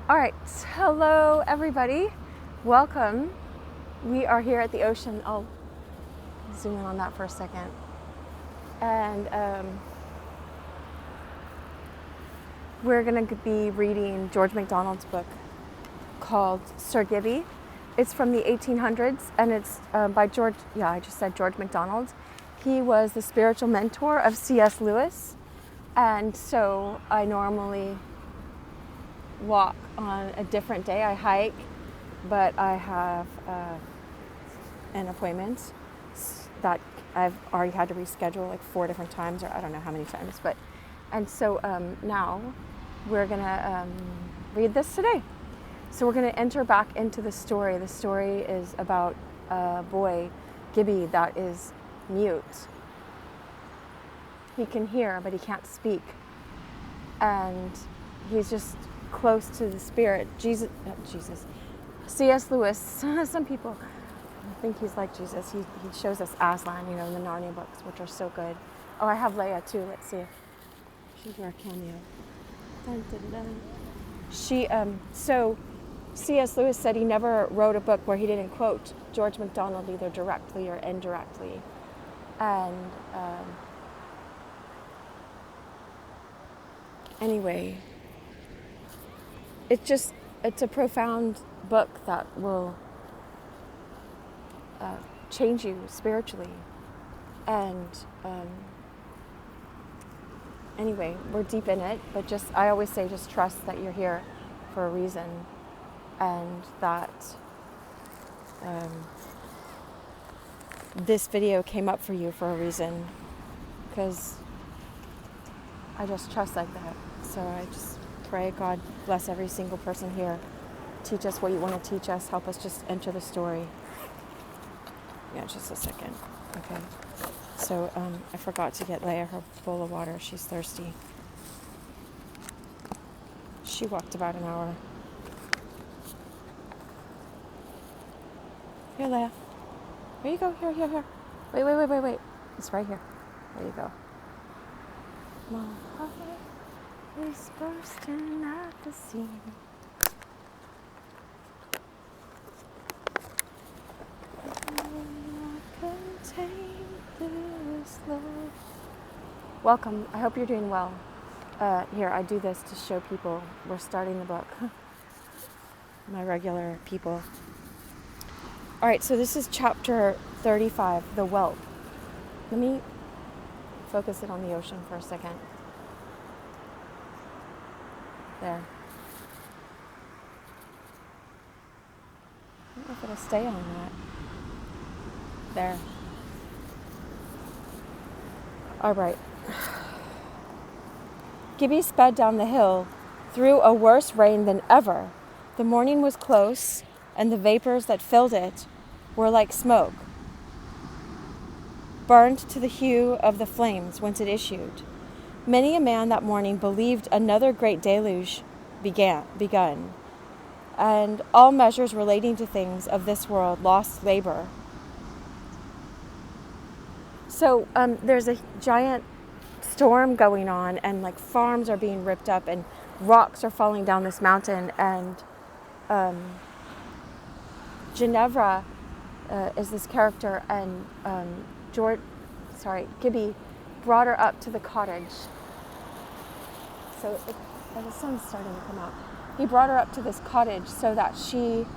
All right, hello everybody. Welcome. We are here at the ocean. I'll zoom in on that for a second. And we're going to be reading George MacDonald's book called Sir Gibbie. It's from the 1800s and it's by George MacDonald. He was the spiritual mentor of C.S. Lewis. And so I normally walk on a different day. I hike, but I have an appointment that I've already had to reschedule like 4 different times, or I don't know how many times. And so now we're gonna read this today. So we're gonna enter back into the story. The story is about a boy, Gibbie, that is mute. He can hear, but he can't speak, and he's just close to the spirit. Jesus. C.S. Lewis. Some people think he's like Jesus. He shows us Aslan, in the Narnia books, which are so good. Oh, I have Leia too. Let's see if she's our cameo. Dun, dun, dun. So C.S. Lewis said he never wrote a book where he didn't quote George MacDonald either directly or indirectly, and anyway. It's a profound book that will change you spiritually. And anyway, we're deep in it, but I always say just trust that you're here for a reason, and that this video came up for you for a reason, because I just trust like that. So I just pray God bless every single person here. Teach us what you want to teach us. Help us just enter the story. Yeah, just a second. Okay. So I forgot to get Leia her bowl of water. She's thirsty. She walked about an hour. Here, Leia. Here you go. Here. Wait. It's right here. There you go. My heart is bursting at the seams. Welcome. I hope you're doing well. Here, I do this to show people we're starting the book. My regular people. All right, so this is chapter 35, The Whelp. Let me focus it on the ocean for a second. There. I don't know if it'll stay on that. There. All right. Gibbie sped down the hill through a worse rain than ever. The morning was close, and the vapors that filled it were like smoke, burned to the hue of the flames whence it issued. Many a man that morning believed another great deluge begun, and all measures relating to things of this world lost labor. So there's a giant storm going on, and like farms are being ripped up, and rocks are falling down this mountain, and Ginevra is this character, and Gibbie brought her up to the cottage. So the sun's starting to come out. He brought her up to this cottage so that she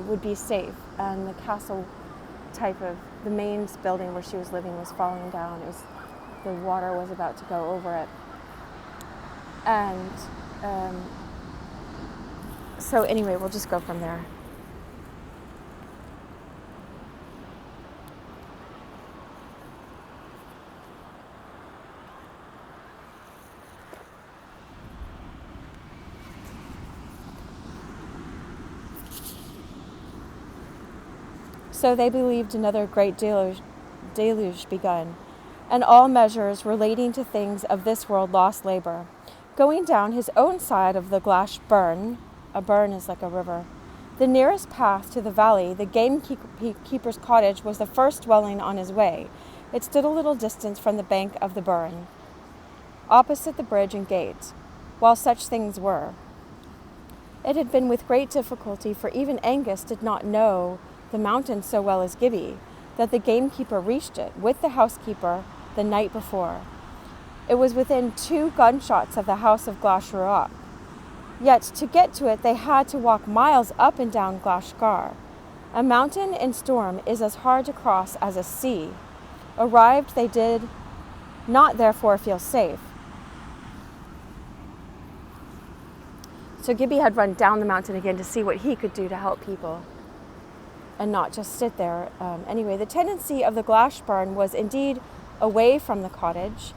would be safe, and the castle type of the main building where she was living was falling down. The water was about to go over it. And so anyway, we'll just go from there. So they believed another great deluge begun, and all measures relating to things of this world lost labor. Going down his own side of the Glash burn, a burn is like a river, the nearest path to the valley, the gamekeeper's cottage was the first dwelling on his way. It stood a little distance from the bank of the burn, opposite the bridge and gate, while such things were. It had been with great difficulty, for even Angus did not know the mountain so well as Gibbie, that the gamekeeper reached it with the housekeeper the night before. It was within 2 gunshots of the house of Glashruach. Yet to get to it they had to walk miles up and down Glashgar. A mountain in storm is as hard to cross as a sea. Arrived, they did not therefore feel safe. So Gibbie had run down the mountain again to see what he could do to help people and not just sit there. Anyway, the tendency of the Glashburn was indeed away from the cottage,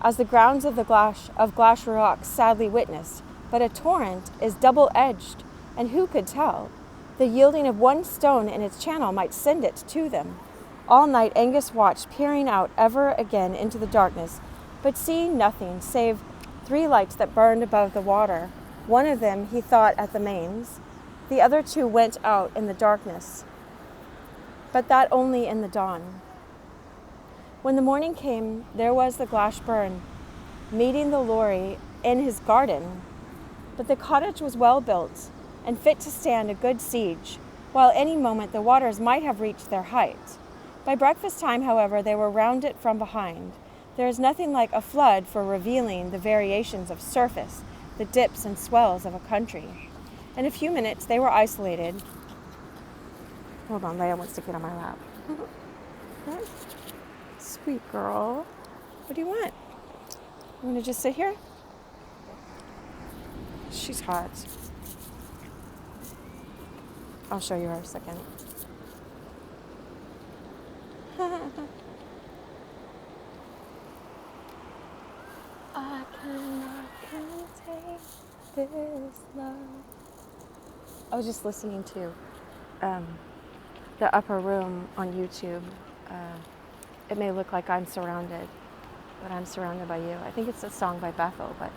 as the grounds of Glashruach sadly witnessed, but a torrent is double-edged, and who could tell? The yielding of one stone in its channel might send it to them. All night Angus watched, peering out ever again into the darkness, but seeing nothing save 3 lights that burned above the water. One of them he thought at the mains. The other 2 went out in the darkness, but that only in the dawn. When the morning came, there was the Glashburn meeting the Lorry in his garden, but the cottage was well built and fit to stand a good siege, while any moment the waters might have reached their height. By breakfast time, however, they were round it from behind. There is nothing like a flood for revealing the variations of surface, the dips and swells of a country. In a few minutes they were isolated. Hold on, Leia wants to get on my lap. Sweet girl. What do you want? You want to just sit here? She's hot. I'll show you her in a second. I cannot contain this love. I was just listening to the Upper Room on YouTube. It may look like I'm surrounded, but I'm surrounded by you. I think it's a song by Bethel, but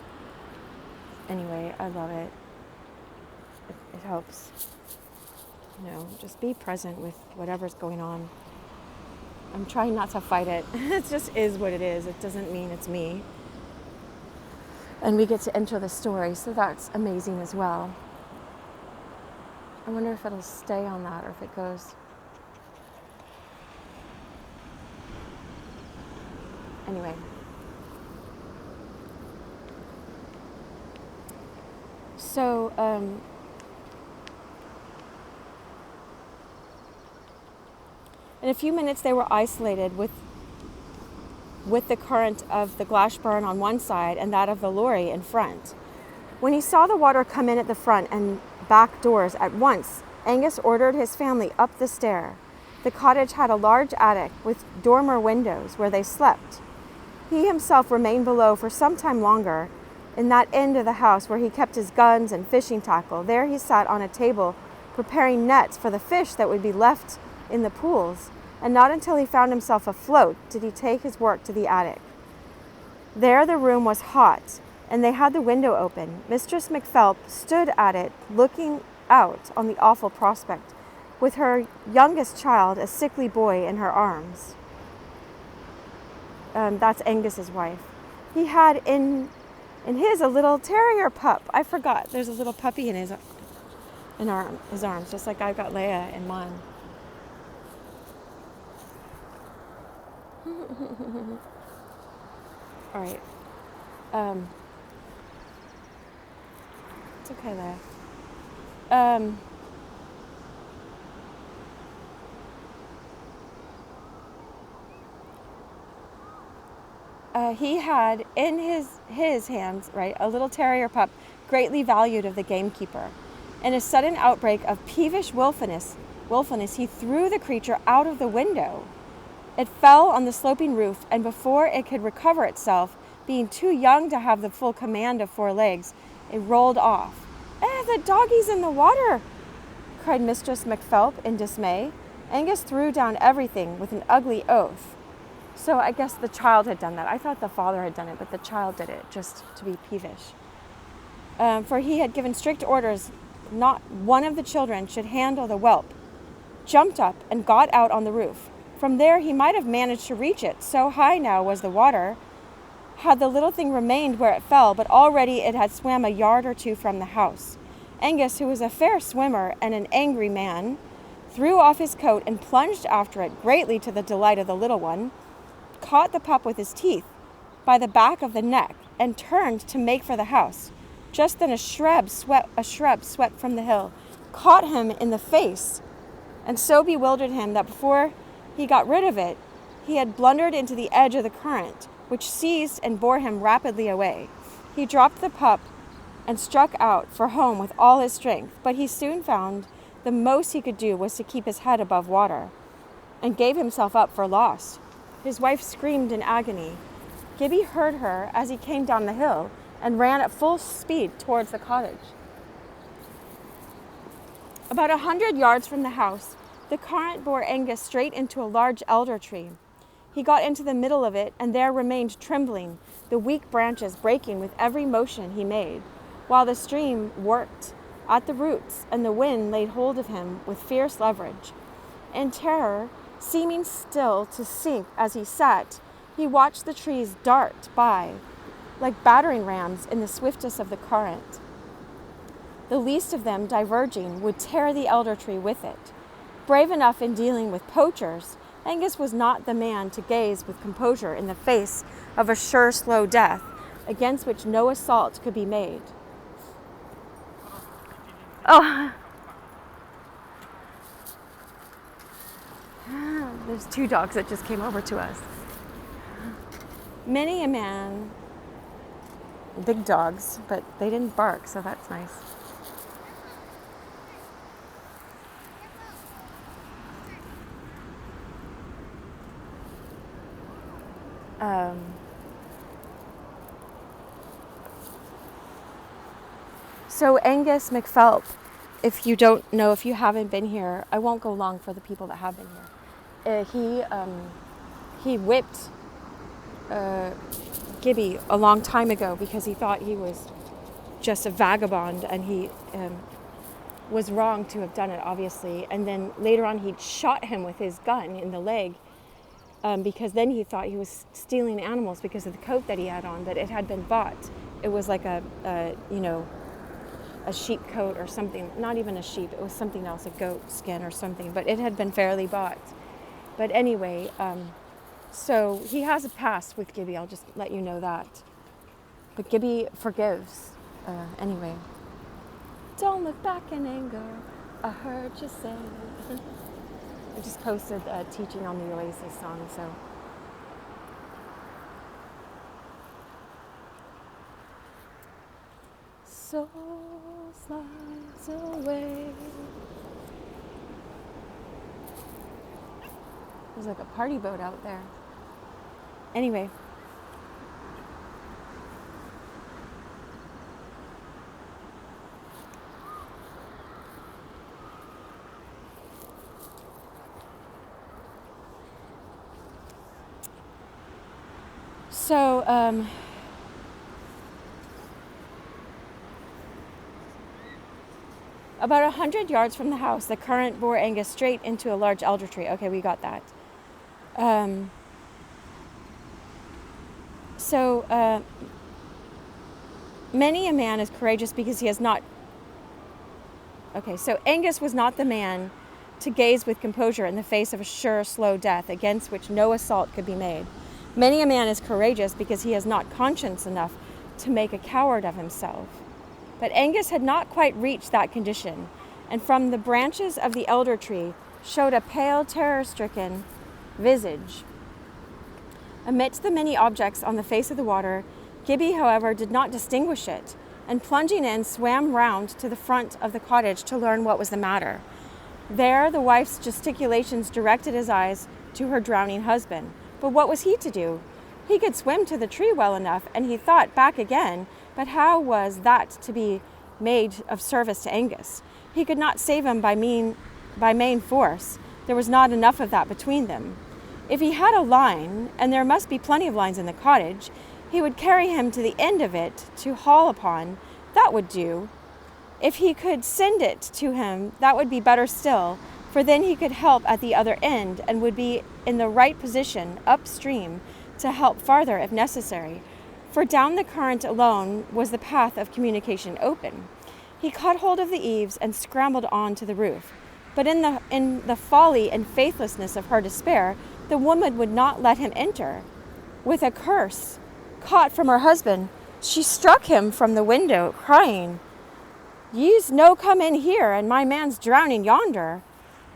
anyway, I love it. It helps. You know, just be present with whatever's going on. I'm trying not to fight it. It just is what it is. It doesn't mean it's me. And we get to enter the story, so that's amazing as well. I wonder if it'll stay on that or if it goes. Anyway. So, in a few minutes they were isolated with the current of the Glashburn on one side and that of the Lorry in front. When he saw the water come in at the front and back doors at once, Angus ordered his family up the stair. The cottage had a large attic with dormer windows where they slept. He himself remained below for some time longer in that end of the house where he kept his guns and fishing tackle. There he sat on a table preparing nets for the fish that would be left in the pools, and not until he found himself afloat did he take his work to the attic. There the room was hot, and they had the window open. Mistress MacPhelp stood at it, looking out on the awful prospect, with her youngest child, a sickly boy, in her arms. That's Angus's wife. He had in his a little terrier pup. I forgot. There's a little puppy in his arms, just like I've got Leia in mine. All right. It's okay, Leia. He had in his hands, right, a little terrier pup, greatly valued of the gamekeeper. In a sudden outbreak of peevish willfulness, he threw the creature out of the window. It fell on the sloping roof, and before it could recover itself, being too young to have the full command of 4 legs, it rolled off. The doggie's in the water!" cried Mistress MacPhelp in dismay. Angus threw down everything with an ugly oath. So I guess the child had done that. I thought the father had done it, but the child did it, just to be peevish. For he had given strict orders not one of the children should handle the whelp. Jumped up and got out on the roof. From there he might have managed to reach it, so high now was the water, had the little thing remained where it fell, but already it had swam a yard or 2 from the house. Angus, who was a fair swimmer and an angry man, threw off his coat and plunged after it, greatly to the delight of the little one, caught the pup with his teeth by the back of the neck, and turned to make for the house. Just then a shrub swept from the hill, caught him in the face, and so bewildered him that before he got rid of it, he had blundered into the edge of the current, which seized and bore him rapidly away. He dropped the pup and struck out for home with all his strength, but he soon found the most he could do was to keep his head above water, and gave himself up for lost. His wife screamed in agony. Gibbie heard her as he came down the hill and ran at full speed towards the cottage. About 100 yards from the house, the current bore Angus straight into a large elder tree. He got into the middle of it and there remained trembling, the weak branches breaking with every motion he made, while the stream worked at the roots and the wind laid hold of him with fierce leverage. In terror, seeming still to sink as he sat, he watched the trees dart by like battering rams in the swiftness of the current. The least of them diverging would tear the elder tree with it. Brave enough in dealing with poachers, Angus was not the man to gaze with composure in the face of a sure, slow death, against which no assault could be made. Oh, there's two dogs that just came over to us. Many a man, big dogs, but they didn't bark, so that's nice. So Angus MacPhelp, if you don't know, if you haven't been here, I won't go long for the people that have been here. He whipped Gibbie a long time ago because he thought he was just a vagabond, and he was wrong to have done it, obviously. And then later on he shot him with his gun in the leg because then he thought he was stealing animals because of the coat that he had on, that it had been bought. It was like a sheep coat or something, not even a sheep, it was something else, a goat skin or something, but it had been fairly bought. But anyway, so he has a past with Gibbie, I'll just let you know that. But Gibbie forgives, anyway. Don't look back in anger, I heard you say. I just posted a teaching on the Oasis song, so. Soul slides away. There's like a party boat out there. Anyway. So, about 100 yards from the house, the current bore Angus straight into a large elder tree. Okay, we got that. Many a man is courageous because he has not... Okay, so Angus was not the man to gaze with composure in the face of a sure, slow death against which no assault could be made. Many a man is courageous because he has not conscience enough to make a coward of himself. But Angus had not quite reached that condition, and from the branches of the elder tree showed a pale, terror-stricken visage. Amidst the many objects on the face of the water, Gibbie, however, did not distinguish it, and plunging in, swam round to the front of the cottage to learn what was the matter. There, the wife's gesticulations directed his eyes to her drowning husband. But what was he to do? He could swim to the tree well enough, and he thought back again, but how was that to be made of service to Angus? He could not save him by main force. There was not enough of that between them. If he had a line, and there must be plenty of lines in the cottage, he would carry him to the end of it to haul upon. That would do. If he could send it to him, that would be better still, for then he could help at the other end and would be in the right position upstream to help farther if necessary, for down the current alone was the path of communication open. He caught hold of the eaves and scrambled on to the roof. But in the folly and faithlessness of her despair, the woman would not let him enter. With a curse, caught from her husband, she struck him from the window, crying, "Ye's no come in here, and my man's drowning yonder.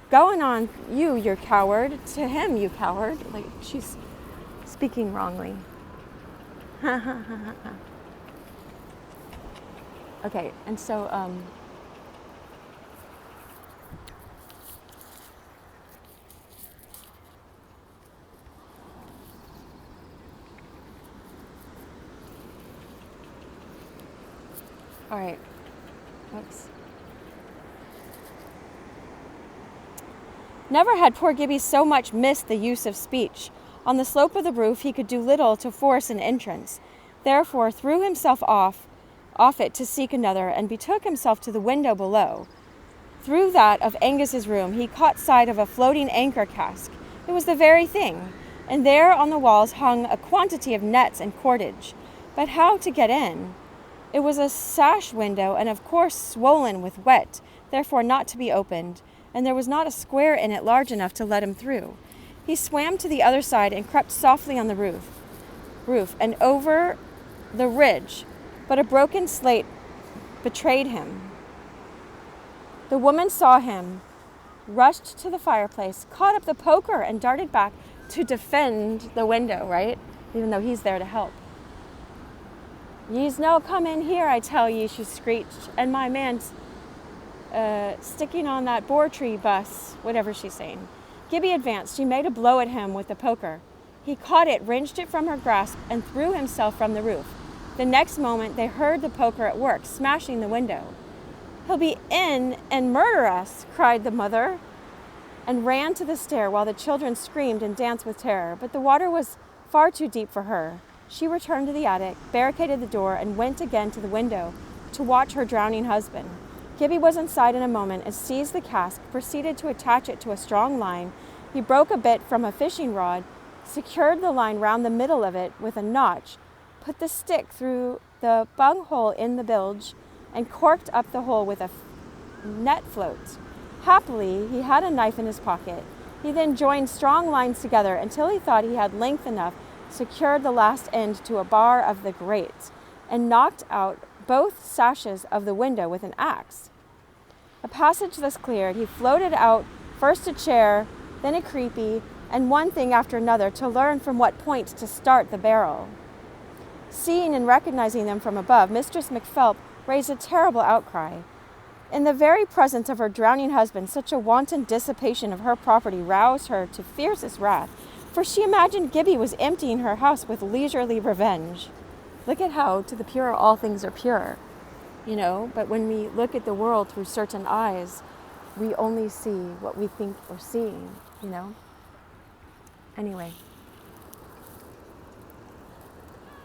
Going on, you coward. To him, you coward." Like, she's speaking wrongly. Okay, and so, all right. Oops. Never had poor Gibbie so much missed the use of speech. On the slope of the roof he could do little to force an entrance, therefore threw himself off it to seek another, and betook himself to the window below. Through that of Angus's room he caught sight of a floating anchor cask. It was the very thing, and there on the walls hung a quantity of nets and cordage. But how to get in? It was a sash window, and of course swollen with wet, therefore not to be opened, and there was not a square in it large enough to let him through. He swam to the other side and crept softly on the roof and over the ridge, but a broken slate betrayed him. The woman saw him, rushed to the fireplace, caught up the poker, and darted back to defend the window, right? Even though he's there to help. "Ye's no come in here, I tell ye," she screeched, "and my man's sticking on that boar tree bus," whatever she's saying. Gibbie advanced. She made a blow at him with the poker. He caught it, wrenched it from her grasp, and threw himself from the roof. The next moment they heard the poker at work, smashing the window. "He'll be in and murder us," cried the mother, and ran to the stair while the children screamed and danced with terror. But the water was far too deep for her. She returned to the attic, barricaded the door, and went again to the window to watch her drowning husband. Gibbie was inside in a moment and seized the cask, proceeded to attach it to a strong line. He broke a bit from a fishing rod, secured the line round the middle of it with a notch, put the stick through the bung hole in the bilge, and corked up the hole with a net float. Happily, he had a knife in his pocket. He then joined strong lines together until he thought he had length enough, secured the last end to a bar of the grate, and knocked out both sashes of the window with an axe. A passage thus cleared, he floated out first a chair, then a creepy, and one thing after another to learn from what point to start the barrel. Seeing and recognizing them from above, Mistress McPhelp raised a terrible outcry. In the very presence of her drowning husband, such a wanton dissipation of her property roused her to fiercest wrath, for she imagined Gibbie was emptying her house with leisurely revenge. Look at how, to the pure, all things are pure, but when we look at the world through certain eyes, we only see what we think we're seeing, Anyway,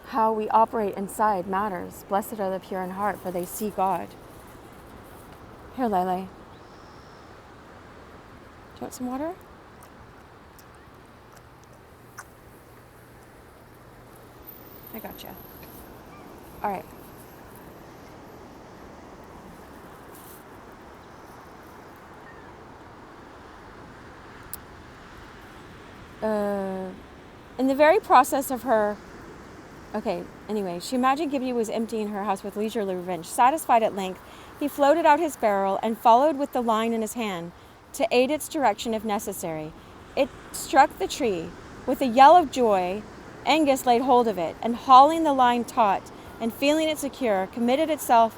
how we operate inside matters. Blessed are the pure in heart, for they see God. Here, Lele. Do you want some water? I got you. All right. In the very process of her... Okay, anyway, she imagined Gibbie was emptying her house with leisurely revenge. Satisfied at length, he floated out his barrel and followed with the line in his hand to aid its direction if necessary. It struck the tree. With a yell of joy, Angus laid hold of it, and hauling the line taut and feeling it secure, committed himself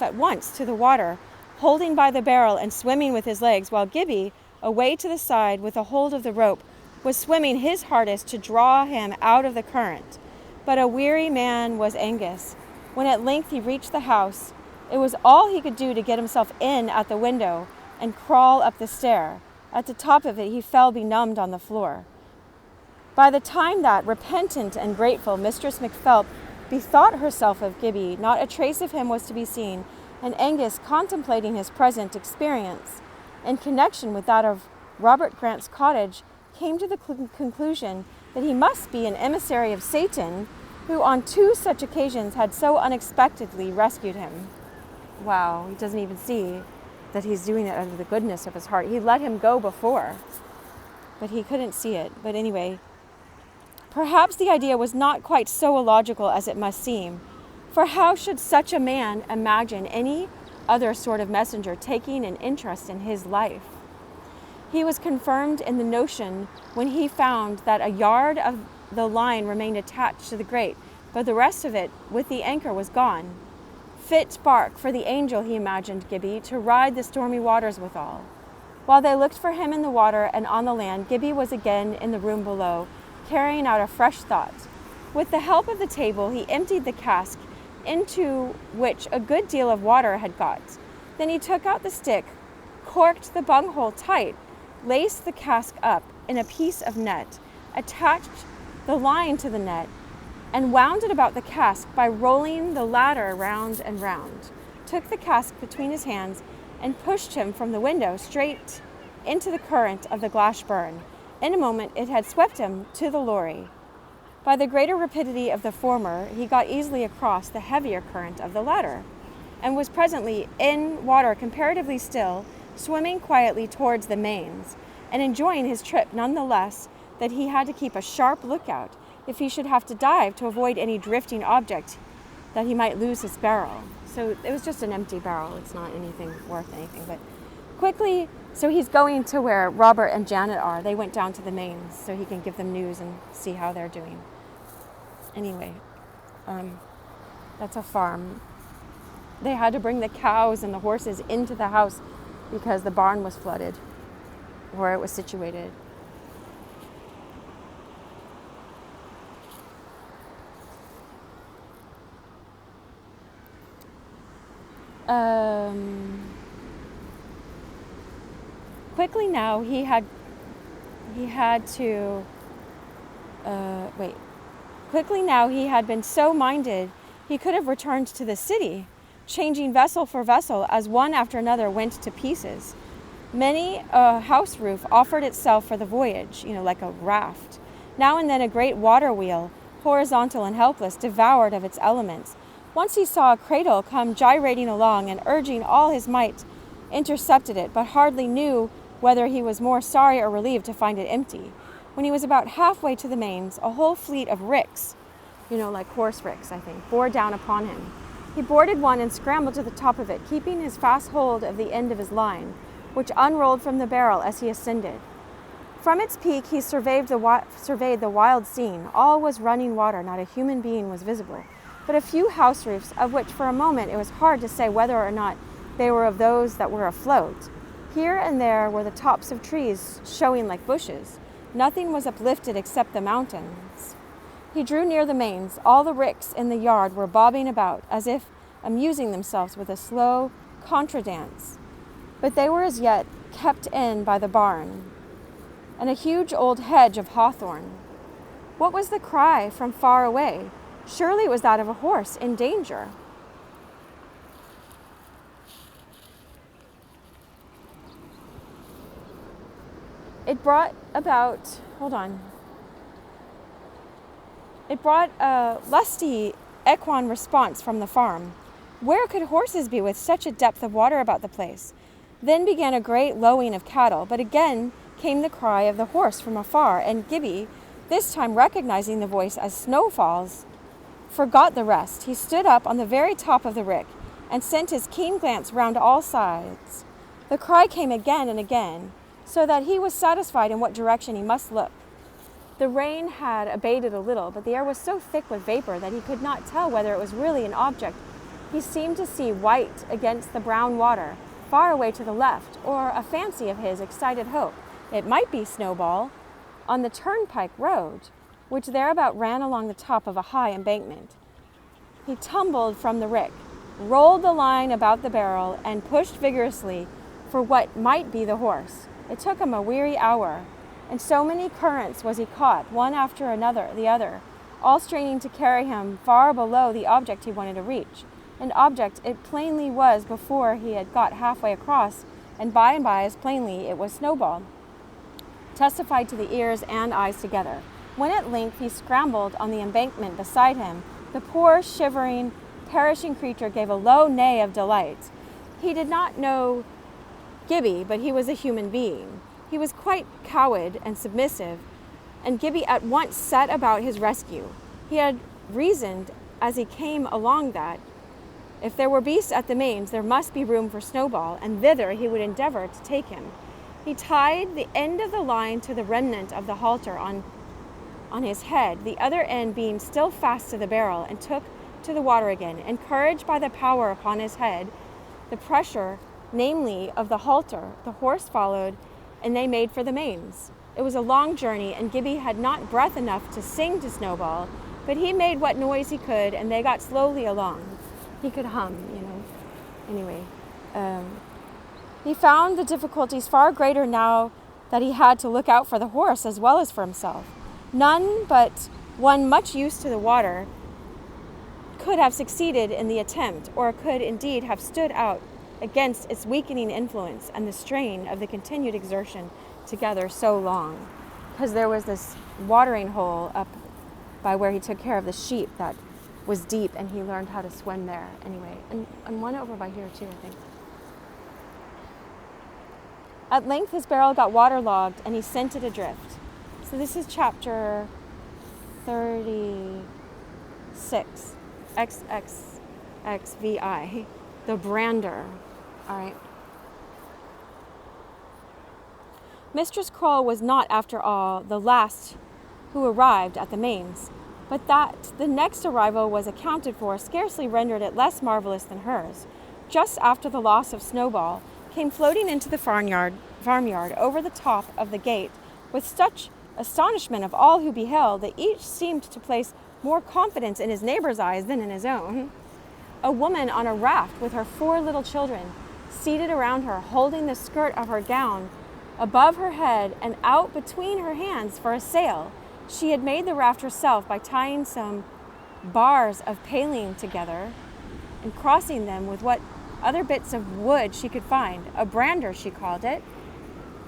at once to the water, holding by the barrel and swimming with his legs, while Gibbie, away to the side with a hold of the rope, was swimming his hardest to draw him out of the current. But a weary man was Angus. When at length he reached the house, it was all he could do to get himself in at the window and crawl up the stair. At the top of it, he fell benumbed on the floor. By the time that, repentant and grateful, Mistress McPhelp bethought herself of Gibbie, not a trace of him was to be seen, and Angus, contemplating his present experience in connection with that of Robert Grant's cottage, came to the conclusion that he must be an emissary of Satan, who on 2 such occasions had so unexpectedly rescued him. wow, he doesn't even see that he's doing it out of the goodness of his heart. He let him go before, but he couldn't see it. But anyway, perhaps the idea was not quite so illogical as it must seem, for how should such a man imagine any other sort of messenger taking an interest in his life? He was confirmed in the notion when he found that a yard of the line remained attached to the grate, but the rest of it, with the anchor, was gone. Fit bark for the angel, he imagined Gibbie, to ride the stormy waters withal. While they looked for him in the water and on the land, Gibbie was again in the room below, carrying out a fresh thought. With the help of the table, he emptied the cask, into which a good deal of water had got. Then he took out the stick, corked the bunghole tight, laced the cask up in a piece of net, attached the line to the net, and wound it about the cask by rolling the ladder round and round, took the cask between his hands, and pushed him from the window straight into the current of the Glashburn. In a moment it had swept him to the Lorry. By the greater rapidity of the former, he got easily across the heavier current of the latter, and was presently in water comparatively still, swimming quietly towards the mains, and enjoying his trip none the less that he had to keep a sharp lookout if he should have to dive to avoid any drifting object that he might lose his barrel. So it was just an empty barrel. It's not anything worth anything. But quickly, so he's going to where Robert and Janet are. They went down to the mains so he can give them news and see how they're doing. Anyway, that's a farm. They had to bring the cows and the horses into the house because the barn was flooded where it was situated. Quickly now he had been so minded he could have returned to the city, changing vessel for vessel as one after another went to pieces. Many a house roof offered itself for the voyage, like a raft. Now and then a great water wheel, horizontal and helpless, devoured of its elements. Once he saw a cradle come gyrating along and urging all his might, intercepted it, but hardly knew whether he was more sorry or relieved to find it empty. When he was about halfway to the mains, a whole fleet of ricks, like horse ricks, I think, bore down upon him. He boarded one and scrambled to the top of it, keeping his fast hold of the end of his line, which unrolled from the barrel as he ascended. From its peak he surveyed the wild scene. All was running water, not a human being was visible, but a few house roofs, of which for a moment it was hard to say whether or not they were of those that were afloat. Here and there were the tops of trees showing like bushes. Nothing was uplifted except the mountains. He drew near the mains. All the ricks in the yard were bobbing about, as if amusing themselves with a slow contradance. But they were as yet kept in by the barn and a huge old hedge of hawthorn. What was the cry from far away? Surely it was that of a horse in danger. It brought a lusty equine response from the farm. Where could horses be with such a depth of water about the place? Then began a great lowing of cattle, but again came the cry of the horse from afar, and Gibbie, this time recognizing the voice as Snowfall's, forgot the rest. He stood up on the very top of the rick and sent his keen glance round all sides. The cry came again and again, so that he was satisfied in what direction he must look. The rain had abated a little, but the air was so thick with vapor that he could not tell whether it was really an object. He seemed to see white against the brown water, far away to the left, or a fancy of his excited hope. It might be Snowball on the turnpike road, which thereabout ran along the top of a high embankment. He tumbled from the rick, rolled the line about the barrel, and pushed vigorously for what might be the horse. It took him a weary hour, and so many currents was he caught, one after the other, all straining to carry him far below the object he wanted to reach. An object it plainly was before he had got halfway across, and by as plainly it was Snowball, testified to the ears and eyes together. When at length he scrambled on the embankment beside him, the poor shivering perishing creature gave a low neigh of delight. He did not know Gibbie, but he was a human being. He was quite cowed and submissive, and Gibbie at once set about his rescue. He had reasoned as he came along that, if there were beasts at the mains, there must be room for Snowball, and thither he would endeavour to take him. He tied the end of the line to the remnant of the halter on his head, the other end being still fast to the barrel, and took to the water again. Encouraged by the power upon his head, the pressure, namely, of the halter, the horse followed, and they made for the mains. It was a long journey, and Gibbie had not breath enough to sing to Snowball, but he made what noise he could, and they got slowly along. He could hum, Anyway, he found the difficulties far greater now that he had to look out for the horse as well as for himself. None but one much used to the water could have succeeded in the attempt, or could indeed have stood out against its weakening influence and the strain of the continued exertion together so long, because there was this watering hole up by where he took care of the sheep that was deep, and he learned how to swim there anyway. And one over by here too, I think. At length his barrel got waterlogged, and he sent it adrift. So this is chapter 36, XXXVI, the brander. All right. Mistress Croll was not, after all, the last who arrived at the mains, but that the next arrival was accounted for scarcely rendered it less marvellous than hers. Just after the loss of Snowball, came floating into the farmyard over the top of the gate, with such astonishment of all who beheld that each seemed to place more confidence in his neighbour's eyes than in his own. A woman on a raft with her 4 little children, seated around her, holding the skirt of her gown above her head and out between her hands for a sail. She had made the raft herself by tying some bars of paling together and crossing them with what other bits of wood she could find. A brander, she called it,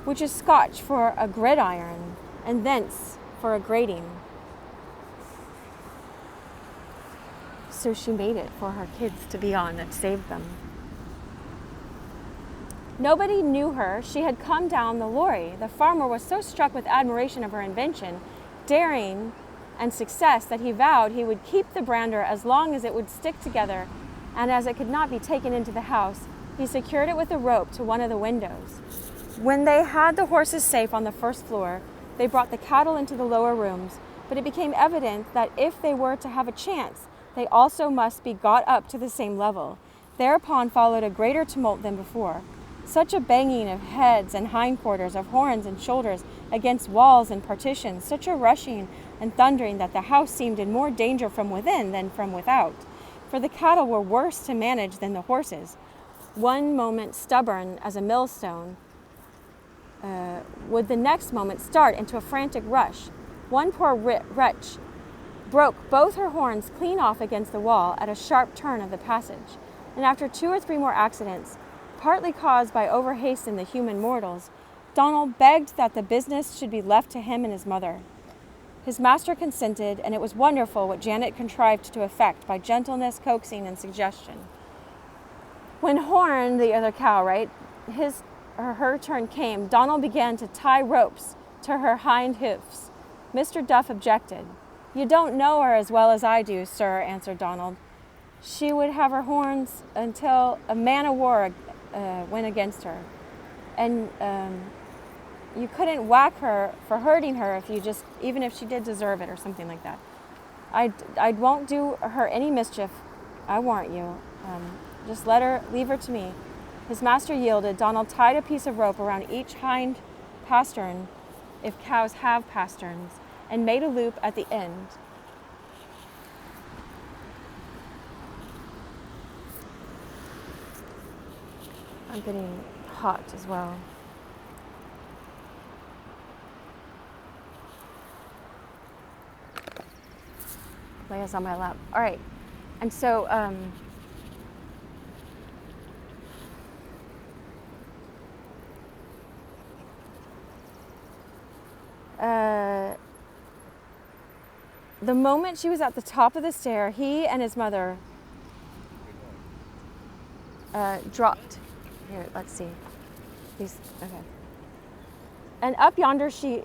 which is Scotch for a gridiron, and thence for a grating. So she made it for her kids to be on and saved them. Nobody knew her. She had come down the lorry. The farmer was so struck with admiration of her invention, daring, and success that he vowed he would keep the brander as long as it would stick together, and as it could not be taken into the house, he secured it with a rope to one of the windows. When they had the horses safe on the first floor, they brought the cattle into the lower rooms, but it became evident that if they were to have a chance, they also must be got up to the same level. Thereupon followed a greater tumult than before. Such a banging of heads and hindquarters, of horns and shoulders against walls and partitions, such a rushing and thundering that the house seemed in more danger from within than from without. For the cattle were worse to manage than the horses. One moment stubborn as a millstone, would the next moment start into a frantic rush. One poor wretch broke both her horns clean off against the wall at a sharp turn of the passage, and after 2 or 3 more accidents, partly caused by overhaste in the human mortals, Donald begged that the business should be left to him and his mother. His master consented, and it was wonderful what Janet contrived to effect by gentleness, coaxing, and suggestion. When Horn, the other cow, her turn came, Donald began to tie ropes to her hind hoofs. Mr. Duff objected. "You don't know her as well as I do, sir," answered Donald. "She would have her horns until a man of war went against her. And you couldn't whack her for hurting her even if she did deserve it or something like that. I won't do her any mischief, I warrant you. Just leave her to me." His master yielded. Donald tied a piece of rope around each hind pastern, if cows have pasterns, and made a loop at the end. I'm getting hot as well. Leia's on my lap. All right. And so, the moment she was at the top of the stair, he and his mother dropped. Here, let's see. Okay. And up yonder so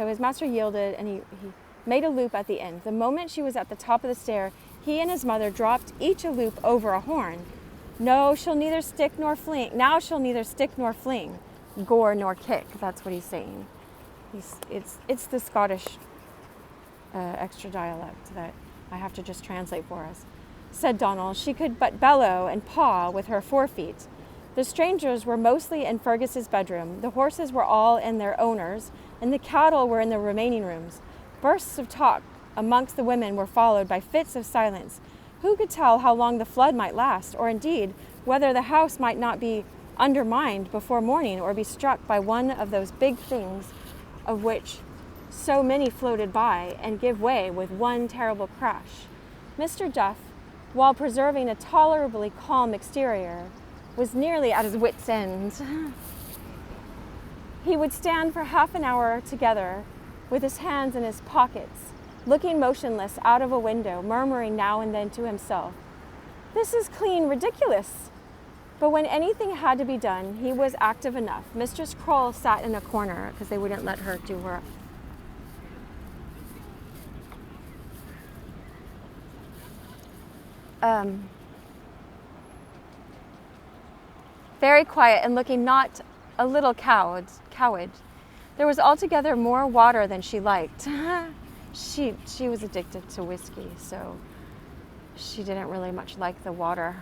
his master yielded, and he made a loop at the end. The moment she was at the top of the stair, he and his mother dropped each a loop over a horn. Now she'll neither stick nor fling, gore nor kick. That's what he's saying. It's the Scottish extra dialect that I have to just translate for us. Said Donald, she could but bellow and paw with her forefeet. The strangers were mostly in Fergus's bedroom. The horses were all in their owners, and the cattle were in the remaining rooms. Bursts of talk amongst the women were followed by fits of silence. Who could tell how long the flood might last, or indeed whether the house might not be undermined before morning, or be struck by one of those big things of which so many floated by and give way with one terrible crash. Mr. Duff, while preserving a tolerably calm exterior, was nearly at his wits' end. He would stand for half an hour together with his hands in his pockets, looking motionless out of a window, murmuring now and then to himself, "This is clean ridiculous." But when anything had to be done, he was active enough. Mistress Croll sat in a corner because they wouldn't let her do work. Very quiet and looking not a little cowed. There was altogether more water than she liked. She was addicted to whiskey, so she didn't really much like the water,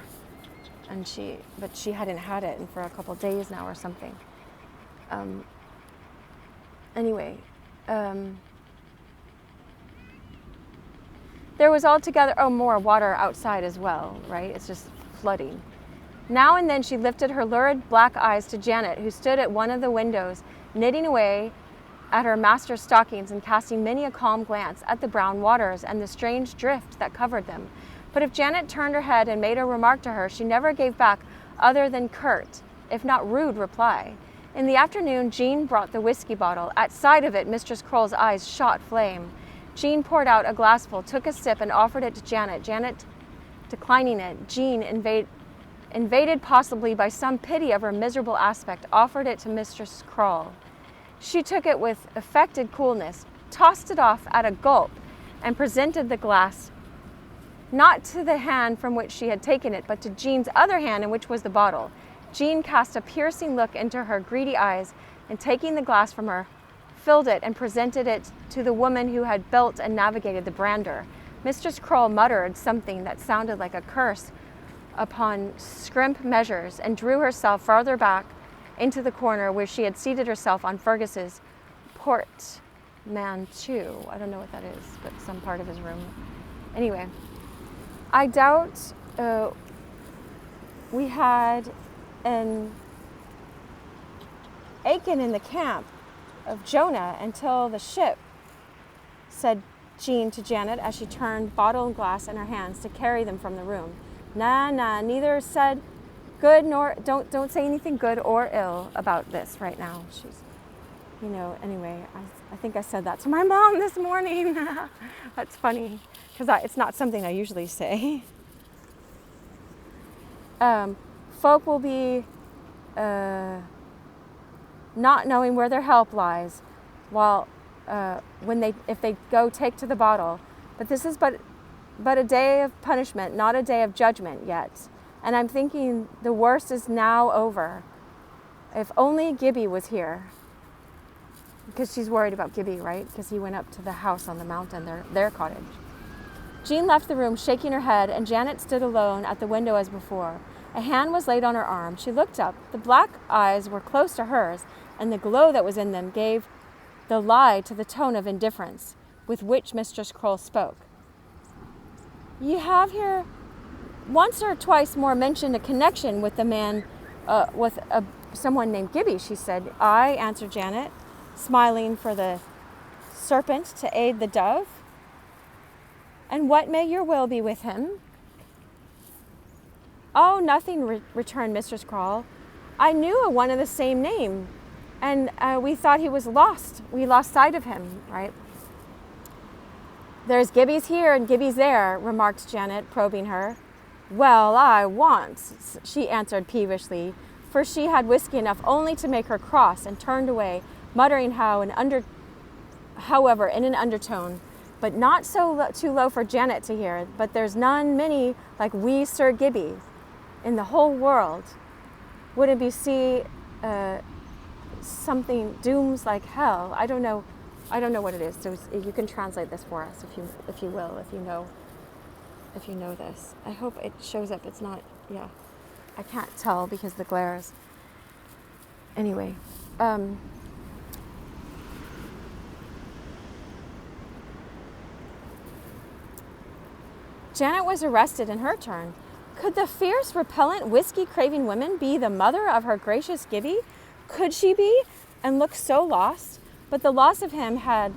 but she hadn't had it for a couple days now or something. There was altogether more water outside as well, right? It's just flooding. Now and then she lifted her lurid black eyes to Janet, who stood at one of the windows, knitting away at her master's stockings and casting many a calm glance at the brown waters and the strange drift that covered them. But if Janet turned her head and made a remark to her, she never gave back other than curt, if not rude, reply. In the afternoon, Jean brought the whiskey bottle. At sight of it, Mistress Croll's eyes shot flame. Jean poured out a glassful, took a sip, and offered it to Janet. Janet, declining it, Jean, invaded possibly by some pity of her miserable aspect, offered it to Mistress Croll. She took it with affected coolness, tossed it off at a gulp, and presented the glass not to the hand from which she had taken it, but to Jean's other hand, in which was the bottle. Jean cast a piercing look into her greedy eyes, and taking the glass from her, filled it and presented it to the woman who had built and navigated the brander. Mistress Croll muttered something that sounded like a curse upon scrimp measures, and drew herself farther back into the corner where she had seated herself on Fergus's portmanteau. I don't know what that is, but some part of his room. Anyway, I doubt we had an Aiken in the camp of Jonah until the ship, said Jean to Janet as she turned bottle and glass in her hands to carry them from the room. Nah, neither said good nor don't say anything good or ill about this right now. She's, anyway, I think I said that to my mom this morning. That's funny, because it's not something I usually say. Folk will be not knowing where their help lies, while if they go take to the bottle. But this is but a day of punishment, not a day of judgment yet. And I'm thinking the worst is now over. If only Gibbie was here. Because she's worried about Gibbie, right? Because he went up to the house on the mountain, their cottage. Jean left the room, shaking her head, and Janet stood alone at the window as before. A hand was laid on her arm. She looked up. The black eyes were close to hers, and the glow that was in them gave the lie to the tone of indifference with which Mistress Croll spoke. You have here once or twice more mentioned a connection with the man, someone named Gibbie, she said. Aye, answered Janet, smiling for the serpent to aid the dove. And what may your will be with him? Oh, nothing, returned Mistress Croll. I knew a one of the same name, and we thought he was lost. We lost sight of him, right? There's Gibbie's here and Gibbie's there, remarked Janet, probing her. Well, I want, she answered peevishly, for she had whiskey enough only to make her cross, and turned away, muttering however, in an undertone, but not too low for Janet to hear, but there's none many like wee Sir Gibbie in the whole world. Would it be something dooms like hell? I don't know what it is. So you can translate this for us if you know this. I hope it shows up. It's not, yeah. I can't tell because the glares. Anyway, Janet was arrested in her turn. Could the fierce, repellent, whiskey-craving woman be the mother of her gracious Gibbie? Could she be? And look so lost? But the loss of him had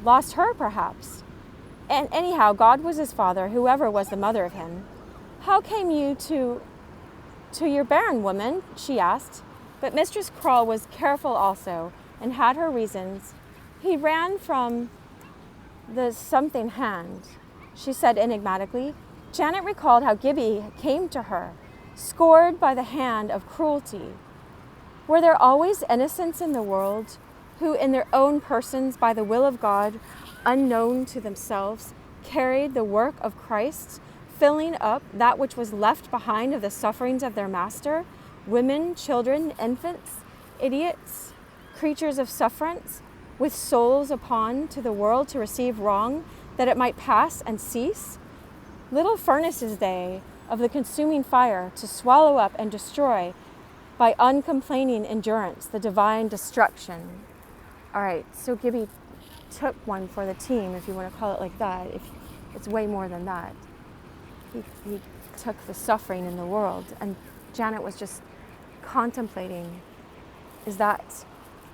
lost her, perhaps. And anyhow, God was his father, whoever was the mother of him. How came you to your bairn, woman? She asked. But Mistress Croll was careful also, and had her reasons. He ran from the something hand, she said enigmatically. Janet recalled how Gibbie came to her, scored by the hand of cruelty. Were there always innocents in the world, who in their own persons, by the will of God, unknown to themselves, carried the work of Christ, filling up that which was left behind of the sufferings of their master, women, children, infants, idiots, creatures of sufferance, with souls upon to the world to receive wrong, that it might pass and cease? Little furnaces they of the consuming fire, to swallow up and destroy by uncomplaining endurance the divine destruction. All right, so Gibbie took one for the team, if you want to call it like that. If it's way more than that. He took the suffering in the world, and Janet was just contemplating, is that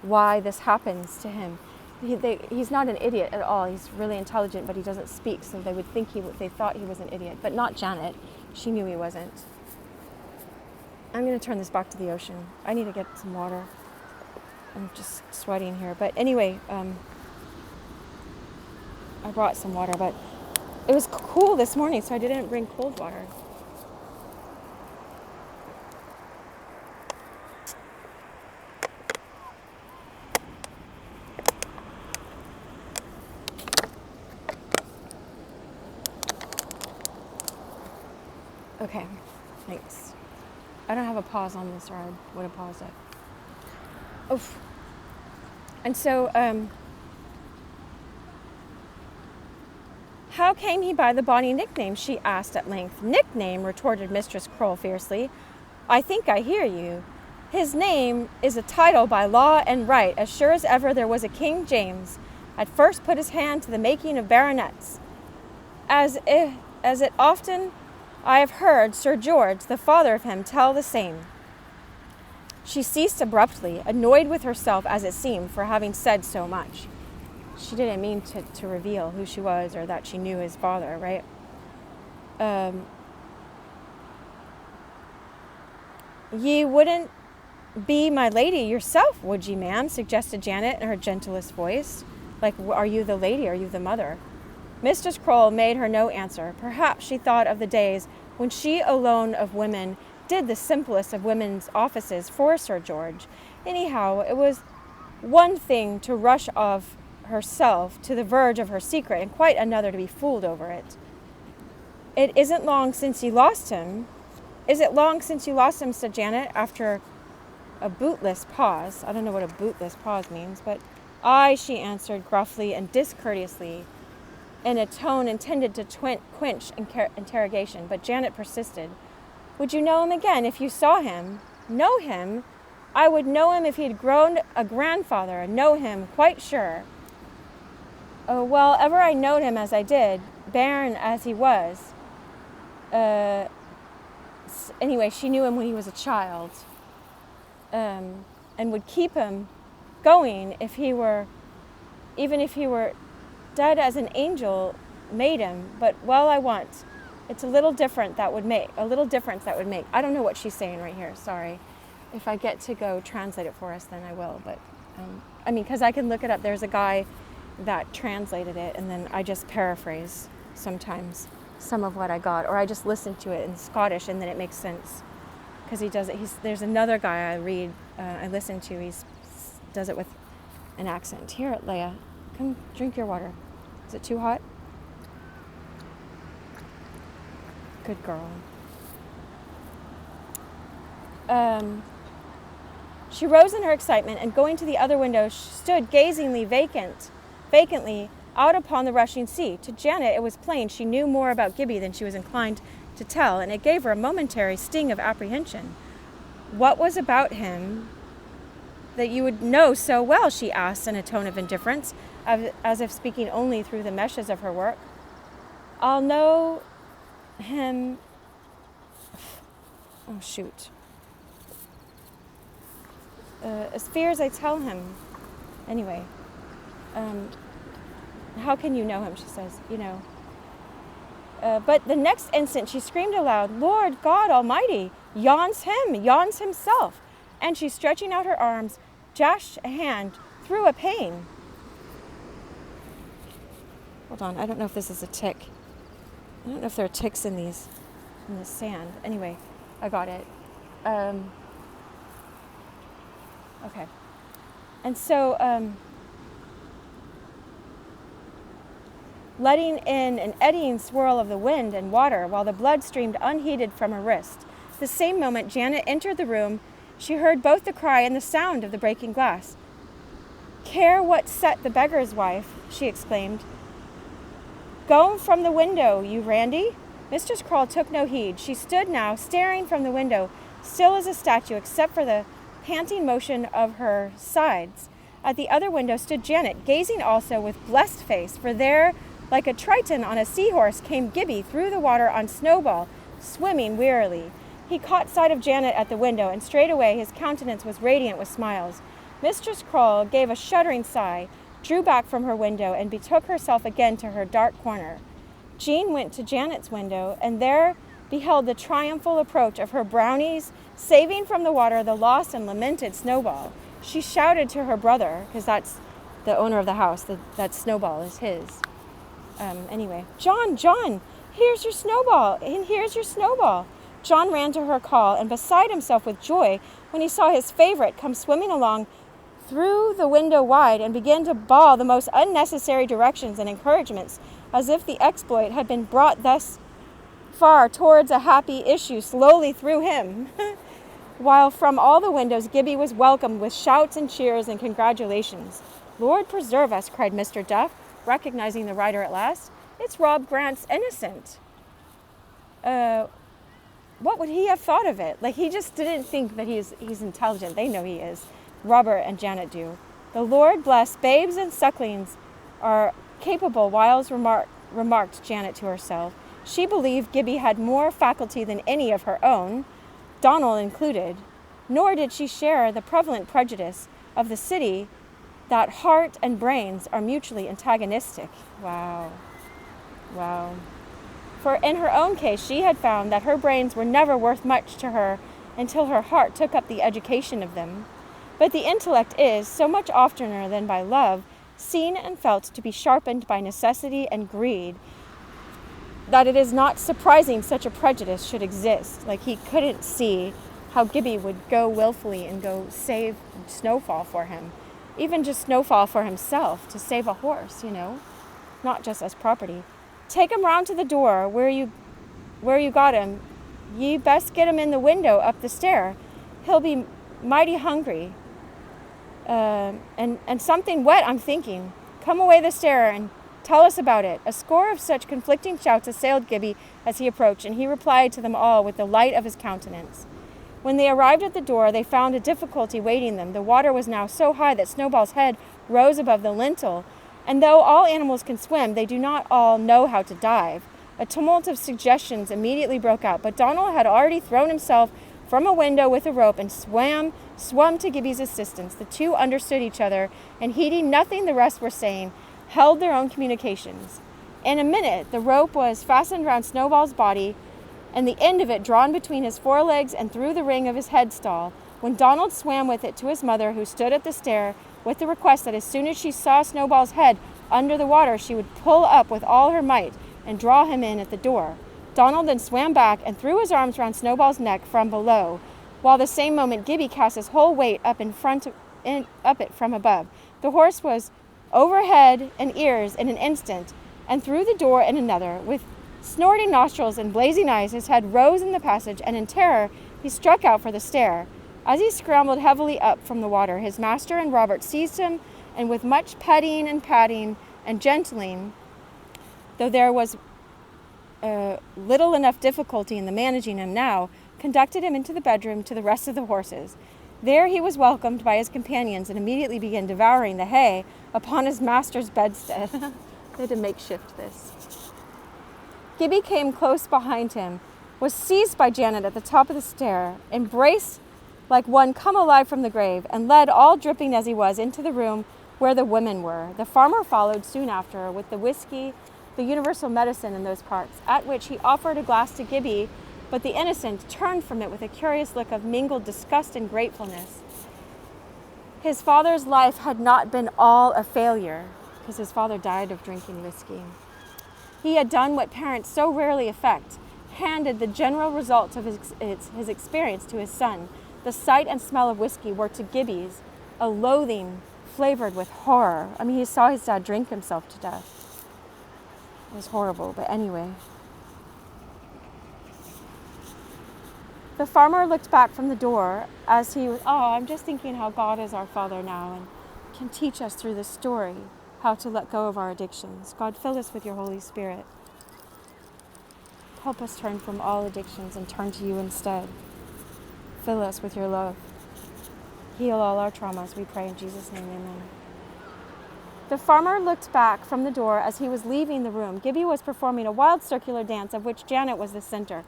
why this happens to him? He's not an idiot at all. He's really intelligent, but he doesn't speak, so they would think they thought he was an idiot, but not Janet. She knew he wasn't. I'm going to turn this back to the ocean. I need to get some water. I'm just sweating here. But anyway, I brought some water, but it was cool this morning, so I didn't bring cold water. Okay, thanks. I don't have a pause on this, or I would have paused it. Oof. And so, how came he by the bonny nickname? She asked at length. Nickname, retorted Mistress Croll fiercely. I think I hear you. His name is a title by law and right, as sure as ever there was a King James, at first put his hand to the making of baronets. As it often I have heard Sir George, the father of him, tell the same. She ceased abruptly, annoyed with herself, as it seemed, for having said so much. She didn't mean to reveal who she was or that she knew his father, right? Ye wouldn't be my lady yourself, would ye, ma'am? Suggested Janet in her gentlest voice. Like, are you the lady? Are you the mother? Mistress Croll made her no answer. Perhaps she thought of the days when she alone of women did the simplest of women's offices for Sir George. Anyhow, it was one thing to rush of herself to the verge of her secret, and quite another to be fooled over it. It isn't long since you lost him. Is it long since you lost him? Said Janet after a bootless pause. I don't know what a bootless pause means, but aye, she answered gruffly and discourteously, in a tone intended to quench interrogation. But Janet persisted. Would you know him again if you saw him? Know him? I would know him if he had grown a grandfather. Know him, quite sure. Oh, well, ever I knowed him as I did, bairn as he was. Anyway, she knew him when he was a child, and would keep him going even if he were dead as an angel made him. But well, I want. It's a little difference that would make. I don't know what she's saying right here. Sorry. If I get to go translate it for us, then I will. But because I can look it up. There's a guy that translated it, and then I just paraphrase sometimes. some of what I got, or I just listened to it in Scottish and then it makes sense. Because he does it. There's another guy I listen to. He does it with an accent. Here, Leia, come drink your water. Is it too hot? Good girl. She rose in her excitement and going to the other window, stood gazingly vacantly out upon the rushing sea. To Janet, it was plain she knew more about Gibbie than she was inclined to tell, and it gave her a momentary sting of apprehension. What was about him that you would know so well, she asked in a tone of indifference, as if speaking only through the meshes of her work. I'll know him... Oh, shoot. As fear as I tell him. Anyway. How can you know him, she says, you know. But the next instant she screamed aloud, Lord God Almighty, yawns himself. And she, stretching out her arms, dashed a hand through a pane. Hold on, I don't know if this is a tick. I don't know if there are ticks in the sand. Anyway, I got it. Okay. And so, letting in an eddying swirl of the wind and water while the blood streamed unheeded from her wrist. The same moment Janet entered the room, she heard both the cry and the sound of the breaking glass. Care what set the beggar's wife, she exclaimed. Go from the window, you Randy. Mistress Croll took no heed. She stood now, staring from the window, still as a statue, except for the panting motion of her sides. At the other window stood Janet, gazing also with blessed face, for there, like a Triton on a seahorse, came Gibbie through the water on Snowball, swimming wearily. He caught sight of Janet at the window, and straightway his countenance was radiant with smiles. Mistress Croll gave a shuddering sigh, drew back from her window, and betook herself again to her dark corner. Jean went to Janet's window, and there beheld the triumphal approach of her brownies, saving from the water the lost and lamented Snowball. She shouted to her brother, because that's the owner of the house, that Snowball is his. Anyway, John, here's your Snowball, and here's your Snowball. John ran to her call, and beside himself with joy when he saw his favorite come swimming along through the window wide and began to bawl the most unnecessary directions and encouragements, as if the exploit had been brought thus far towards a happy issue slowly through him. While from all the windows Gibbie was welcomed with shouts and cheers and congratulations. Lord preserve us, cried Mr. Duff, recognizing the rider at last. It's Rob Grant's innocent. What would he have thought of it? Like, he just didn't think that he's intelligent. They know he is. Robert and Janet do. The Lord bless babes and sucklings are capable, Wiles remarked Janet to herself. She believed Gibbie had more faculty than any of her own, Donald included, nor did she share the prevalent prejudice of the city that heart and brains are mutually antagonistic. Wow. For in her own case, she had found that her brains were never worth much to her until her heart took up the education of them. But the intellect is, so much oftener than by love, seen and felt to be sharpened by necessity and greed, that it is not surprising such a prejudice should exist. Like, he couldn't see how Gibbie would go willfully and go save Snowfall for him. Even just Snowfall for himself, to save a horse, not just as property. Take him round to the door where you got him. Ye best get him in the window up the stair. He'll be mighty hungry. And something wet, I'm thinking. Come away the stair and tell us about it. A score of such conflicting shouts assailed Gibbie as he approached, and he replied to them all with the light of his countenance. When they arrived at the door, they found a difficulty waiting them. The water was now so high that Snowball's head rose above the lintel, and though all animals can swim, they do not all know how to dive. A tumult of suggestions immediately broke out, but Donald had already thrown himself from a window with a rope and swum to Gibbie's assistance. The two understood each other, and heeding nothing the rest were saying, held their own communications. In a minute, the rope was fastened round Snowball's body, and the end of it drawn between his forelegs and through the ring of his headstall, when Donald swam with it to his mother, who stood at the stair, with the request that as soon as she saw Snowball's head under the water, she would pull up with all her might and draw him in at the door. Donald then swam back and threw his arms round Snowball's neck from below, while the same moment Gibbie cast his whole weight up it from above. The horse was over head and ears in an instant, and through the door in another. With snorting nostrils and blazing eyes, his head rose in the passage, and in terror he struck out for the stair. As he scrambled heavily up from the water, his master and Robert seized him, and with much petting and patting and gentling, though there was little enough difficulty in the managing him now, conducted him into the bedroom to the rest of the horses. There he was welcomed by his companions and immediately began devouring the hay upon his master's bedstead. They had to makeshift this. Gibbie came close behind him, was seized by Janet at the top of the stair, embraced like one come alive from the grave, and led, all dripping as he was, into the room where the women were. The farmer followed soon after with the whiskey, the universal medicine in those parts, at which he offered a glass to Gibbie, but the innocent turned from it with a curious look of mingled disgust and gratefulness. His father's life had not been all a failure, because his father died of drinking whiskey. He had done what parents so rarely effect, handed the general results of his experience to his son. The sight and smell of whiskey were to Gibbie's a loathing flavored with horror. I mean, he saw his dad drink himself to death. It was horrible, but anyway. The farmer looked back from the door as he was, I'm just thinking how God is our Father now and can teach us through this story how to let go of our addictions. God, fill us with your Holy Spirit. Help us turn from all addictions and turn to you instead. Fill us with your love. Heal all our traumas, we pray in Jesus' name, amen. The farmer looked back from the door as he was leaving the room. Gibbie was performing a wild circular dance of which Janet was the center,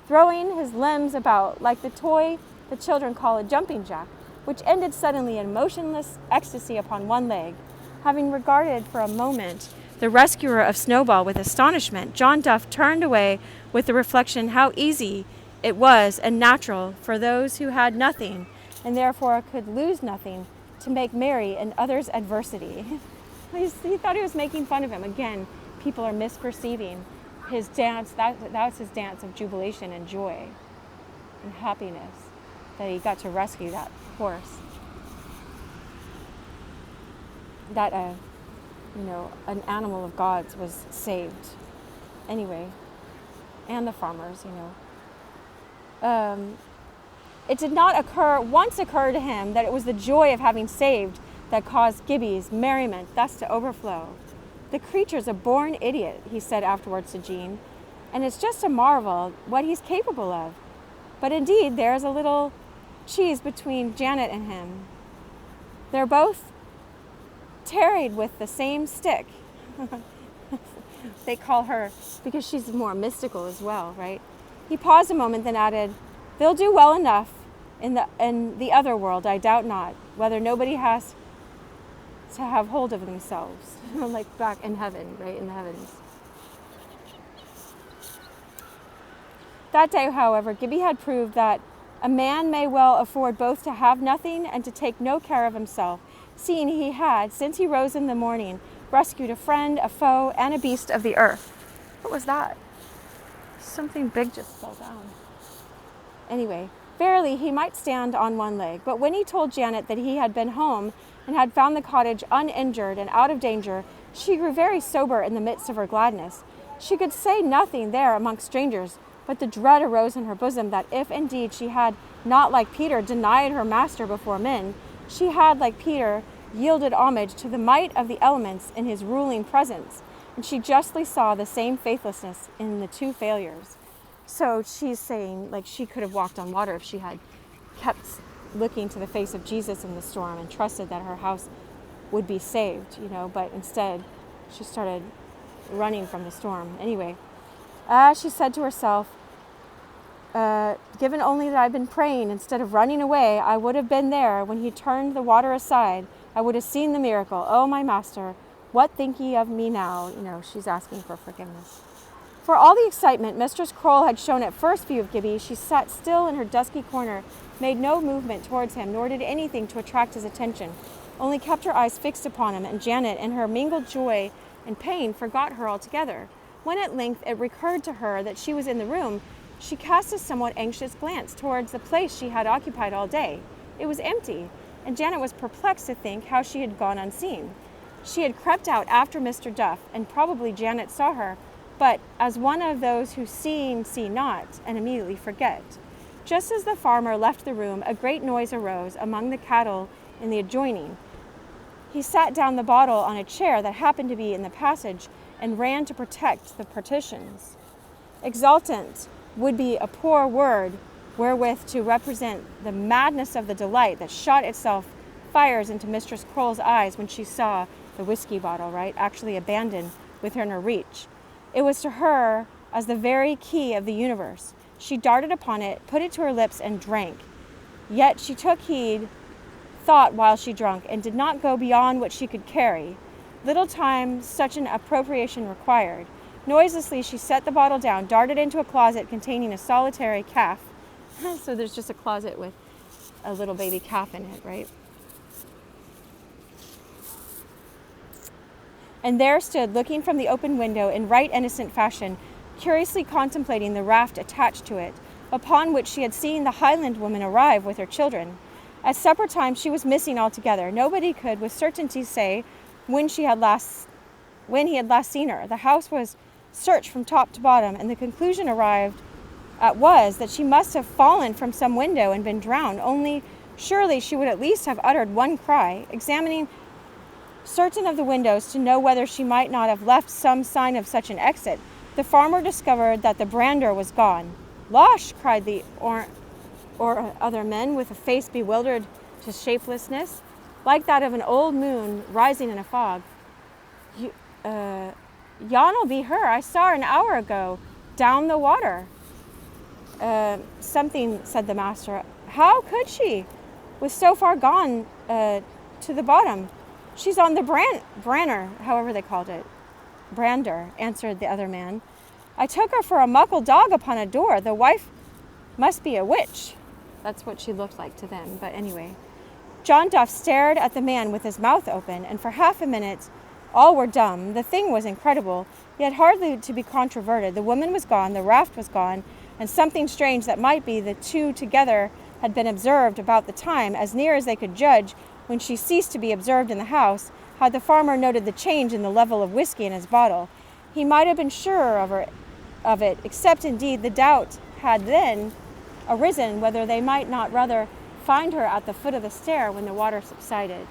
throwing his limbs about like the toy the children call a jumping jack, which ended suddenly in motionless ecstasy upon one leg. Having regarded for a moment the rescuer of Snowball with astonishment, John Duff turned away with the reflection how easy it was and natural for those who had nothing and therefore could lose nothing to make merry in others' adversity. He thought he was making fun of him. Again, people are misperceiving his dance. That's his dance of jubilation and joy and happiness that he got to rescue that horse. That an animal of God's was saved. Anyway, and the farmers, It did not once occur to him that it was the joy of having saved that caused Gibbie's merriment thus to overflow. The creature's a born idiot, he said afterwards to Jean, and it's just a marvel what he's capable of. But indeed, there's a little cheese between Janet and him. They're both tarried with the same stick. They call her, because she's more mystical as well, right? He paused a moment, then added, they'll do well enough in the other world, I doubt not, whether nobody has to have hold of themselves, like back in heaven, right, in the heavens. That day, however, Gibbie had proved that a man may well afford both to have nothing and to take no care of himself, seeing he had, since he rose in the morning, rescued a friend, a foe, and a beast of the earth. What was that? Something big just fell down. Anyway, verily he might stand on one leg, but when he told Janet that he had been home and had found the cottage uninjured and out of danger, she grew very sober in the midst of her gladness. She could say nothing there amongst strangers, but the dread arose in her bosom that if indeed she had not, like Peter, denied her master before men, she had, like Peter, yielded homage to the might of the elements in his ruling presence, and she justly saw the same faithlessness in the two failures. So she's saying, like, she could have walked on water if she had kept looking to the face of Jesus in the storm and trusted that her house would be saved, but instead she started running from the storm. Anyway, she said to herself, given only that I'd been praying instead of running away, I would have been there when he turned the water aside. I would have seen the miracle. Oh, my master, what think ye of me now? She's asking for forgiveness. For all the excitement Mistress Croll had shown at first view of Gibbie, she sat still in her dusky corner, made no movement towards him, nor did anything to attract his attention, only kept her eyes fixed upon him, and Janet, in her mingled joy and pain, forgot her altogether. When at length it recurred to her that she was in the room, she cast a somewhat anxious glance towards the place she had occupied all day. It was empty, and Janet was perplexed to think how she had gone unseen. She had crept out after Mr. Duff, and probably Janet saw her, but as one of those who see not, and immediately forget. Just as the farmer left the room, a great noise arose among the cattle in the adjoining. He sat down the bottle on a chair that happened to be in the passage and ran to protect the partitions. Exultant would be a poor word wherewith to represent the madness of the delight that shot itself fires into Mistress Croale's eyes when she saw the whiskey bottle, actually abandoned within her reach. It was to her as the very key of the universe. She darted upon it, put it to her lips, and drank. Yet she took heed, thought while she drank, and did not go beyond what she could carry. Little time such an appropriation required. Noiselessly she set the bottle down, darted into a closet containing a solitary calf. So there's just a closet with a little baby calf in it, right? And there stood, looking from the open window in right innocent fashion, curiously contemplating the raft attached to it, upon which she had seen the Highland woman arrive with her children. At supper time she was missing altogether. Nobody could with certainty say when he had last seen her. The house was searched from top to bottom, and the conclusion arrived at was that she must have fallen from some window and been drowned, only surely she would at least have uttered one cry. Examining certain of the windows to know whether she might not have left some sign of such an exit, the farmer discovered that the brander was gone. "Losh!" cried the or other men, with a face bewildered to shapelessness, like that of an old moon rising in a fog. "Yon'll be her. I saw her an hour ago, down the water." Something, said the master. "How could she, with so far gone to the bottom? She's on the branner, however they called it." "Brander," answered the other man. "I took her for a muckle dog upon a door. The wife must be a witch." That's what she looked like to them, but anyway. John Duff stared at the man with his mouth open, and for half a minute all were dumb. The thing was incredible, yet hardly to be controverted. The woman was gone, the raft was gone, and something strange that might be the two together had been observed about the time, as near as they could judge, when she ceased to be observed in the house. Had the farmer noted the change in the level of whiskey in his bottle, he might have been surer of it, except indeed the doubt had then arisen whether they might not rather find her at the foot of the stair when the water subsided.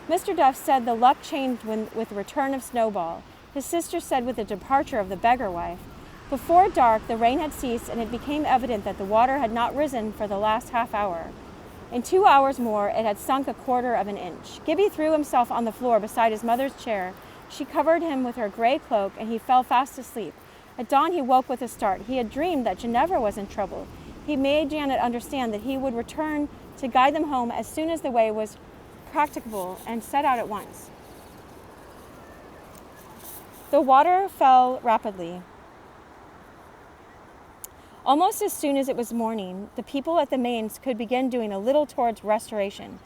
Mr. Duff said the luck changed with the return of Snowball. His sister said with the departure of the beggar wife. Before dark the rain had ceased, and it became evident that the water had not risen for the last half hour. In 2 hours more it had sunk a quarter of an inch. Gibbie threw himself on the floor beside his mother's chair. She covered him with her grey cloak, and he fell fast asleep. At dawn he woke with a start. He had dreamed that Ginevra was in trouble. He made Janet understand that he would return to guide them home as soon as the way was practicable, and set out at once. The water fell rapidly. Almost as soon as it was morning, the people at the Mains could begin doing a little towards restoration.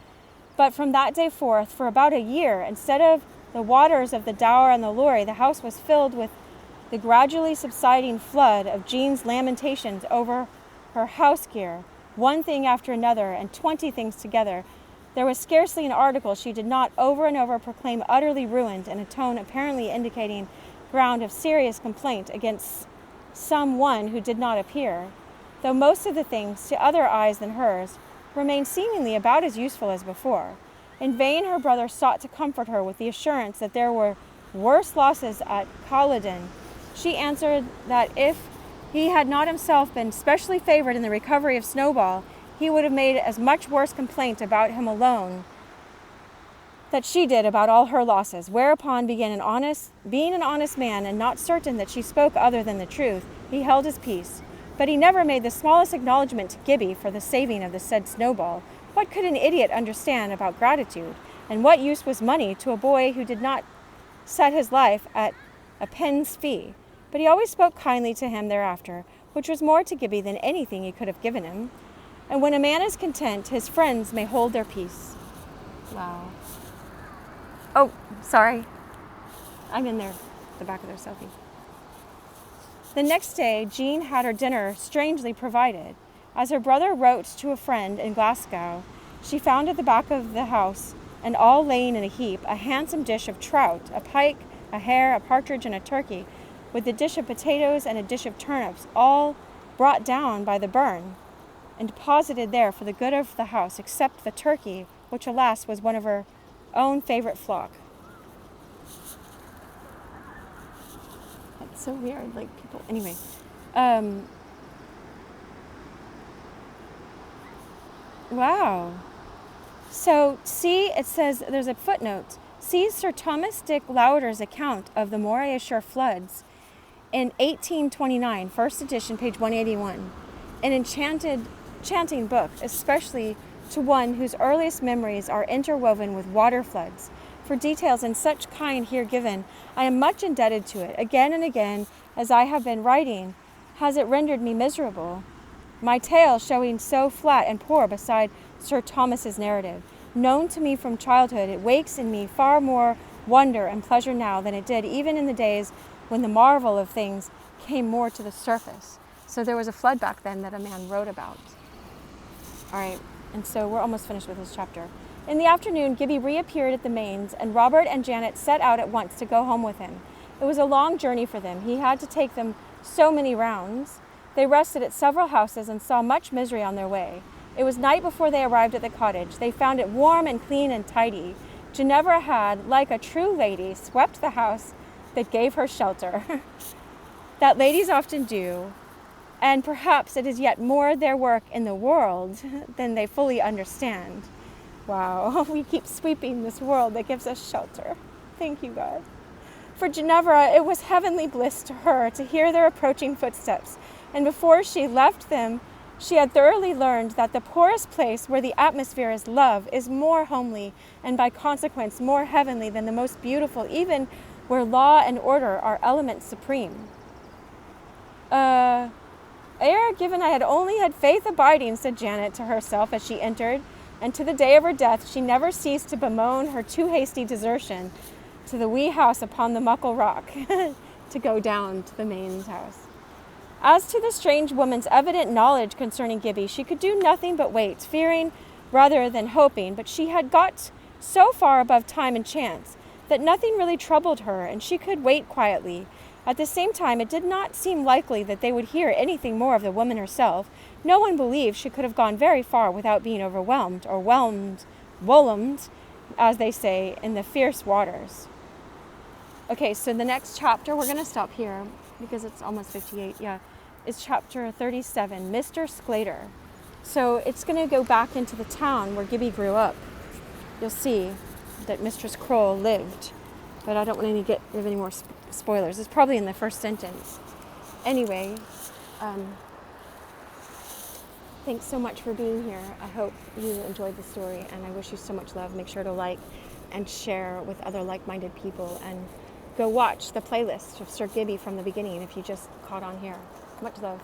But from that day forth, for about a year, instead of the waters of the Dower and the Lorry, the house was filled with the gradually subsiding flood of Jean's lamentations over her house gear, one thing after another, and 20 things together. There was scarcely an article she did not over and over proclaim utterly ruined, in a tone apparently indicating ground of serious complaint against some one who did not appear, though most of the things, to other eyes than hers, remained seemingly about as useful as before. In vain her brother sought to comfort her with the assurance that there were worse losses at Culloden. She answered that if he had not himself been specially favored in the recovery of Snowball, he would have made as much worse complaint about him alone that she did about all her losses. Whereupon, being an honest man, and not certain that she spoke other than the truth, he held his peace. But he never made the smallest acknowledgment to Gibbie for the saving of the said Snowball. What could an idiot understand about gratitude? And what use was money to a boy who did not set his life at a pen's fee? But he always spoke kindly to him thereafter, which was more to Gibbie than anything he could have given him. And when a man is content, his friends may hold their peace. Wow. Oh, sorry. I'm in there, the back of their selfie. The next day, Jean had her dinner strangely provided. As her brother wrote to a friend in Glasgow, she found at the back of the house, and all laying in a heap, a handsome dish of trout, a pike, a hare, a partridge, and a turkey, with a dish of potatoes and a dish of turnips, all brought down by the burn, and deposited there for the good of the house, except the turkey, which, alas, was one of her own favorite flock. That's so weird, like people, anyway. Wow. So, see, it says, there's a footnote. See Sir Thomas Dick Lauder's account of the Moray-Ashore floods in 1829, first edition, page 181. An enchanting book, especially to one whose earliest memories are interwoven with water floods. For details in such kind here given, I am much indebted to it. Again and again, as I have been writing, has it rendered me miserable. My tale showing so flat and poor beside Sir Thomas's narrative. Known to me from childhood, it wakes in me far more wonder and pleasure now than it did even in the days when the marvel of things came more to the surface. So there was a flood back then that a man wrote about. All right, and so we're almost finished with this chapter. In the afternoon, Gibbie reappeared at the Mains, and Robert and Janet set out at once to go home with him. It was a long journey for them. He had to take them so many rounds. They rested at several houses and saw much misery on their way. It was night before they arrived at the cottage. They found it warm and clean and tidy. Ginevra had, like a true lady, swept the house that gave her shelter. That ladies often do, and perhaps it is yet more their work in the world than they fully understand. Wow, we keep sweeping this world that gives us shelter. Thank you, God. For Ginevra, it was heavenly bliss to her to hear their approaching footsteps, and before she left them, she had thoroughly learned that the poorest place where the atmosphere is love is more homely, and by consequence more heavenly than the most beautiful, even where law and order are elements supreme. Ere given I had only had faith abiding, said Janet to herself as she entered, and to the day of her death she never ceased to bemoan her too hasty desertion to the wee house upon the muckle rock, to go down to the Mains house. As to the strange woman's evident knowledge concerning Gibbie, she could do nothing but wait, fearing rather than hoping, but she had got so far above time and chance that nothing really troubled her, and she could wait quietly. At the same time, it did not seem likely that they would hear anything more of the woman herself. No one believed she could have gone very far without being overwhelmed, or whelmed, as they say, in the fierce waters. Okay, so the next chapter, we're going to stop here because it's almost 58, is chapter 37, Mr. Sclater. So it's going to go back into the town where Gibbie grew up. You'll see that Mistress Kroll lived, but I don't want to give any more spoilers. It's probably in the first sentence. Anyway, thanks so much for being here. I hope you enjoyed the story, and I wish you so much love. Make sure to like and share with other like-minded people, and go watch the playlist of Sir Gibbie from the beginning if you just caught on here. Much love.